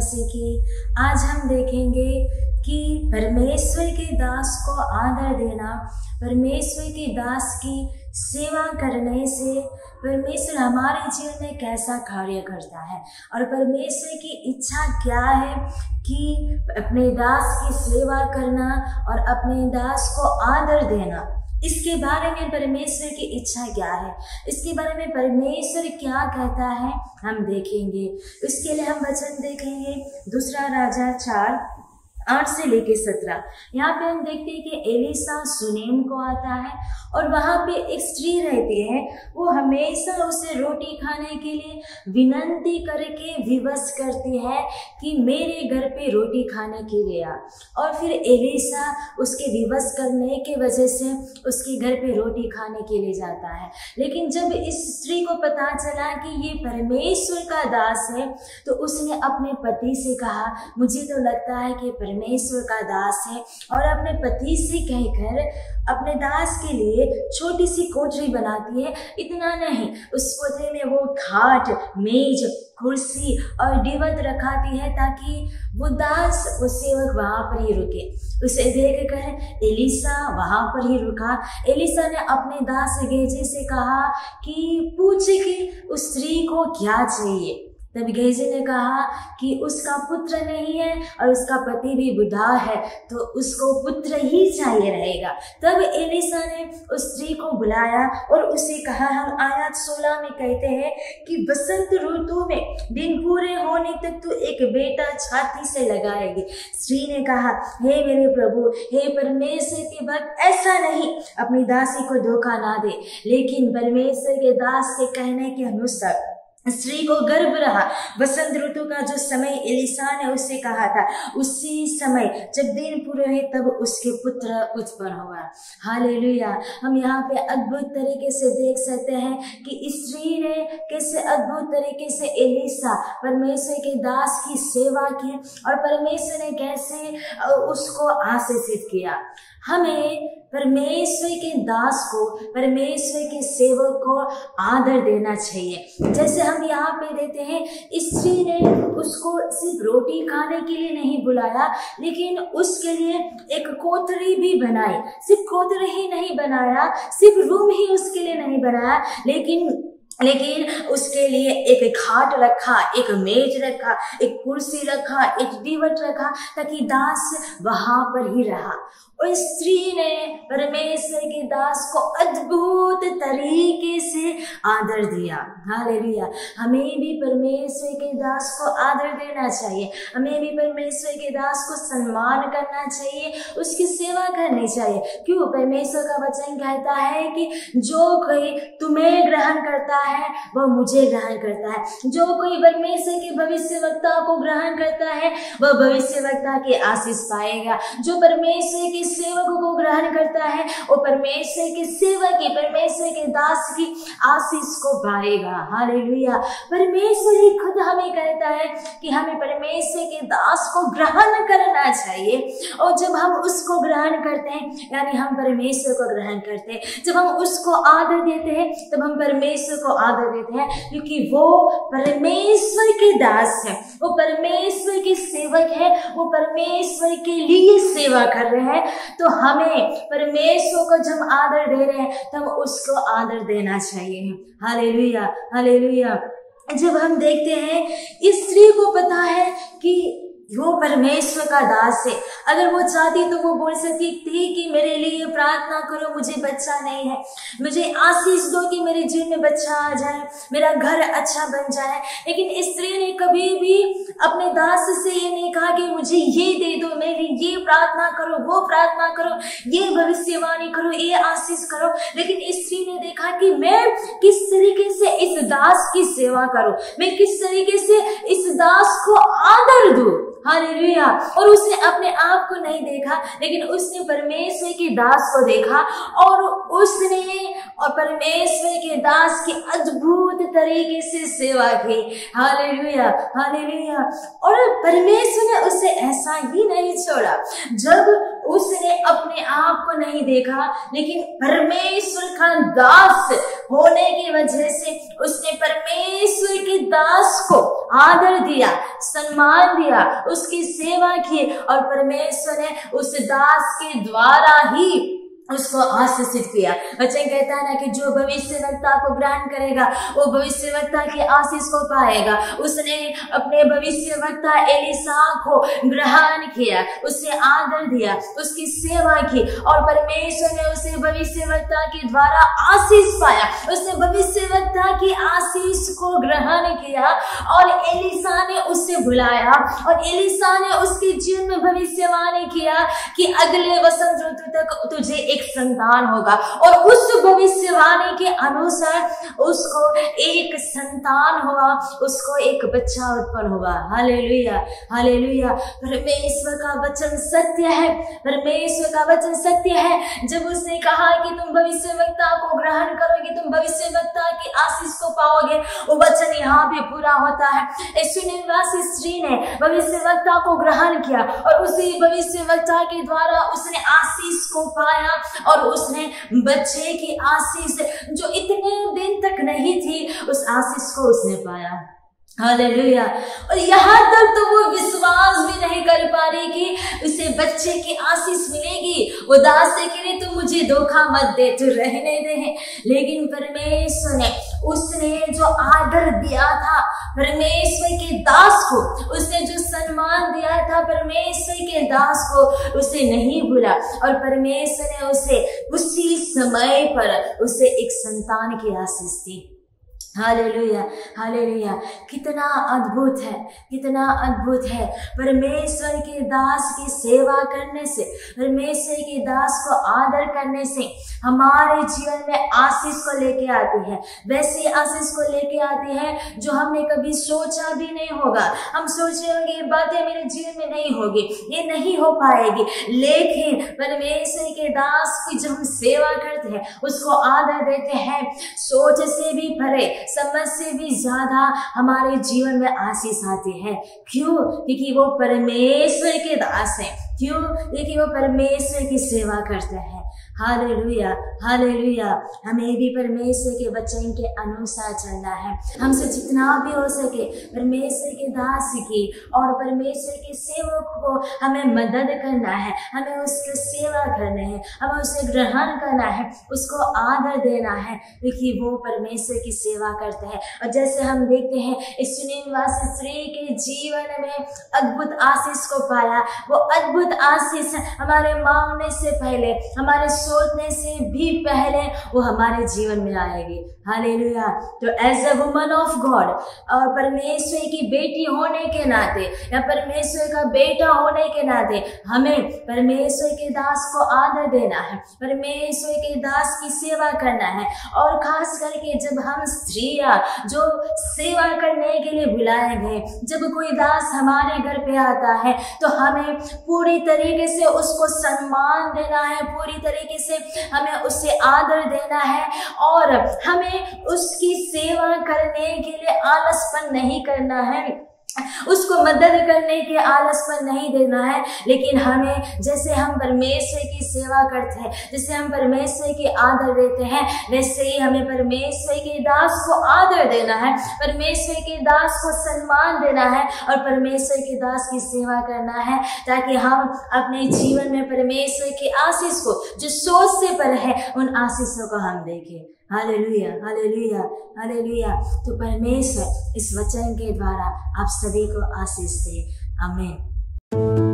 सीखिए। आज हम देखेंगे कि परमेश्वर के दास को आदर देना, परमेश्वर के दास की सेवा करने से परमेश्वर हमारे जीवन में कैसा कार्य करता है और परमेश्वर की इच्छा क्या है कि अपने दास की सेवा करना और अपने दास को आदर देना। इसके बारे में परमेश्वर की इच्छा क्या है, इसके बारे में परमेश्वर क्या कहता है, हम देखेंगे। इसके लिए हम वचन देखेंगे दूसरा राजा 4:8 से लेके 17। यहाँ पे हम देखते हैं कि एलीसा सुनेम को आता है और वहाँ पे एक स्त्री रहती है, वो हमेशा उसे रोटी खाने के लिए विनंती करके विवश करती है कि मेरे घर पे रोटी खाने के लिए आ। और फिर एलीसा उसके विवश करने के वजह से उसके घर पे रोटी खाने के लिए जाता है। लेकिन जब इस स्त्री को पता चला कि ये परमेश्वर का दास है, तो उसने अपने पति से कहा, मुझे तो लगता है कि परमेश्वर का दास है, और अपने पति से कहकर अपने दास के लिए छोटी सी कोठरी बनाती है। इतना नहीं, उस कोठरी में वो खाट, मेज, कुर्सी और दीवट रखाती है ताकि वो दास, वो सेवक वहां पर ही रुके। उसे देखकर एलीसा वहां पर ही रुका। एलीसा ने अपने दास गेहजी से कहा कि पूछ कि उस स्त्री को क्या चाहिए। तब गेहजी ने कहा कि उसका पुत्र नहीं है और उसका पति भी बुढ़ा है, तो उसको पुत्र ही चाहिए रहेगा। तब एलीसा ने उस स्त्री को बुलाया और उसे कहा, हम आयत 16 में कहते हैं कि बसंत ऋतु में दिन पूरे होने तक तो एक बेटा छाती से लगाएगी। स्त्री ने कहा, हे मेरे प्रभु, हे परमेश्वर के भक्त, ऐसा नहीं, अपनी दासी को धोखा ना दे। लेकिन परमेश्वर के दास के कहने के अनुसार स्त्री को गर्भ रहा। बसंत ऋतु का जो समय एलीसा ने उससे कहा था, उसी समय जब दिन पूरे हुए तब उसके पुत्र उत्पन्न हुआ। हालेलुया। हम यहाँ पे अद्भुत तरीके से देख सकते हैं कि स्त्री ने कैसे अद्भुत तरीके से एलीसा परमेश्वर के दास की सेवा की और परमेश्वर ने कैसे उसको आशीषित किया। हमें परमेश्वर के दास को, परमेश्वर के सेवक को आदर देना चाहिए। जैसे हम यहाँ पे देते हैं, स्त्री ने उसको सिर्फ रोटी खाने के लिए नहीं बुलाया, लेकिन उसके लिए एक कोठरी भी बनाई। सिर्फ कोठरी ही नहीं बनाया, सिर्फ रूम ही उसके लिए नहीं बनाया, लेकिन उसके लिए एक खाट रखा, एक मेज रखा, एक कुर्सी रखा, एक दीवट रखा, ताकि दास वहां पर ही रहा। और स्त्री ने परमेश्वर के दास को अद्भुत तरीके से आदर दिया। हालेलुया। हमें भी परमेश्वर के दास को आदर देना चाहिए, हमें भी परमेश्वर के दास को सम्मान करना चाहिए, उसकी सेवा करनी चाहिए। क्यों? परमेश्वर का वचन कहता है कि जो कोई तुम्हें ग्रहण करता है वह मुझे ग्रहण करता है। जो कोई परमेश्वर के भविष्यवक्ता को ग्रहण करता है वह भविष्यवक्ता के आशीष पाएगा। जो परमेश्वर के सेवकों को ग्रहण करता है वो परमेश्वर के सेवक की, परमेश्वर के दास की आशीष को पाएगा। हालेलुया। परमेश्वर ही खुद हमें कहता है कि हमें परमेश्वर के दास को ग्रहण करना चाहिए। और जब हम उसको ग्रहण करते हैं, यानी हम परमेश्वर को ग्रहण करते हैं, जब हम उसको आदर देते हैं तब हम परमेश्वर को आदर देते हैं, क्योंकि वो परमेश्वर के दास है, वो परमेश्वर के सेवक है, वो परमेश्वर के लिए सेवा कर रहे हैं। तो हमें परमेश्वर को जब आदर दे रहे हैं तब उसको आदर देना चाहिए। Hallelujah, hallelujah. जब हम देखते हैं इस स्त्री को पता है कि वो परमेश्वर का दास है, अगर वो चाहती तो वो बोल सकती थी कि मेरे लिए प्रार्थना करो, मुझे बच्चा नहीं है, मुझे आशीष दो कि मेरे जीवन में बच्चा आ जाए, मेरा घर अच्छा बन जाए। लेकिन इस स्त्री ने कभी भी अपने दास से ये नहीं कहा कि मुझे ये दे दो, मेरे लिए ये प्रार्थना करो, वो प्रार्थना करो, ये भविष्यवाणी करो, ये आशीष करो। लेकिन इस स्त्री ने देखा कि मैं किस तरीके से इस दास की सेवा करूं, मैं किस तरीके से इस दास को आदर दूं। हालेलुया। और उसने अपने आप को नहीं देखा, लेकिन उसने परमेश्वर के दास को देखा और उसने और परमेश्वर के दास की अद्भुत तरीके से सेवा की। Hallelujah, hallelujah. और परमेश्वर ने उसे ऐसा ही नहीं छोड़ा। जब उसने अपने आप को नहीं देखा, लेकिन परमेश्वर का दास होने की वजह से उसने परमेश्वर के दास को आदर दिया, सम्मान दिया, उसकी सेवा की, और परमेश्वर ने उस दास के द्वारा ही उसको आशीषित किया। वचन कहता है ना कि जो भविष्यवक्ता को ग्रहण करेगा वो भविष्यवक्ता की आशीष को पाएगा। उसने अपने भविष्यवक्ता एलिसा को ग्रहण किया, उसे आदर दिया, उसकी सेवा की, और परमेश्वर ने उसे भविष्यवक्ता के द्वारा आशीष पाया। उसने भविष्यवक्ता की आशीष को ग्रहण किया और एलिसा ने उसे बुलाया, और एलिसा ने उसके जीवन में भविष्यवाणी किया कि अगले वसंत ऋतु तक तुझे एक संतान होगा, और उस भविष्यवाणी के अनुसार उसको एक संतान हुआ, उसको एक बच्चा उत्पन्न हुआ। Hallelujah, hallelujah. परमेश्वर का वचन सत्य है, परमेश्वर का वचन सत्य है। जब उसने कहा कि तुम भविष्यवक्ता को ग्रहण करोगे, तुम भविष्यवक्ता की आशीष को पाओगे, वो वचन यहाँ पे पूरा होता है। निवासी स्त्री ने भविष्यवक्ता को ग्रहण किया और उसी भविष्यवक्ता के द्वारा उसने आशीष को पाया, और उसने बच्चे की आशीष जो इतने दिन तक नहीं थी, उस आशीष को उसने पाया। हालेलुया। और यहाँ तक तो वो विश्वास भी नहीं कर पा रही कि उसे बच्चे की आशीष मिलेगी। वो दास से कह रही, तू मुझे धोखा मत दे, तू रहने दे। लेकिन परमेश्वर ने उसने जो आदर दिया था परमेश्वर के दास को, उसने जो सम्मान दिया था परमेश्वर के दास को, उसे नहीं भूला, और परमेश्वर ने उसे उसी समय पर उसे एक संतान की आशीष दी। Hallelujah, hallelujah. कितना अद्भुत है, कितना अद्भुत है। परमेश्वर के दास की सेवा करने से, परमेश्वर के दास को आदर करने से हमारे जीवन में आशीष को लेके आती है। वैसी आशीष को लेके आती है जो हमने कभी सोचा भी नहीं होगा। हम सोच रहे होंगे ये बातें मेरे जीवन में नहीं होगी, ये नहीं हो पाएगी, लेकिन परमेश्वर के दास की जब हम सेवा करते हैं, उसको आदर देते हैं, सोच से भी परे, समझ से भी ज्यादा हमारे जीवन में आशीष आती है। क्यों? क्योंकि वो परमेश्वर के दास हैं। क्यों? क्योंकि वो परमेश्वर की सेवा करते हैं। Hallelujah, hallelujah. हमें भी परमेश्वर के वचन के अनुसार चलना है। हमसे जितना भी हो सके परमेश्वर के दास की और परमेश्वर के सेवक को हमें मदद करना है, हमें उसकी सेवा करना है, हमें उसे ग्रहण करना है, उसको आदर देना है, क्योंकि वो परमेश्वर की सेवा करते हैं। और जैसे हम देखते हैं इस निवासी स्त्री के जीवन में अद्भुत आशीष को पाया। वो अद्भुत आशीष हमारे मांगने से पहले, हमारे सोचने से भी पहले वो हमारे जीवन में आएगी। हालेलुया। तो as a woman of God और परमेश्वर की बेटी होने के नाते या परमेश्वर का बेटा होने के नाते हमें परमेश्वर के दास को आदर देना है, परमेश्वर के दास की सेवा करना है। और खास करके जब हम स्त्रियां जो सेवा करने के लिए बुलाए गए, जब कोई दास हमारे घर पे आता है तो हमें पूरी तरीके से उसको सम्मान देना है, पूरी तरीके से हमें उससे आदर देना है, और हमें उसकी सेवा करने के लिए आलसपन नहीं करना है, उसको मदद करने के आलसपन नहीं देना है। लेकिन हमें जैसे हम परमेश्वर की सेवा करते हैं, जैसे हम परमेश्वर की आदर देते हैं, वैसे ही हमें परमेश्वर के दास को आदर देना है, परमेश्वर के दास को सम्मान देना है और परमेश्वर के दास की सेवा करना है, ताकि हम अपने जीवन में परमेश्वर की आशीष को जो सोच से परे है उन आशीषों को हम देखें। Hallelujah, hallelujah, hallelujah. तो परमेश्वर इस वचन के द्वारा आप सभी को आशीष दे। आमीन।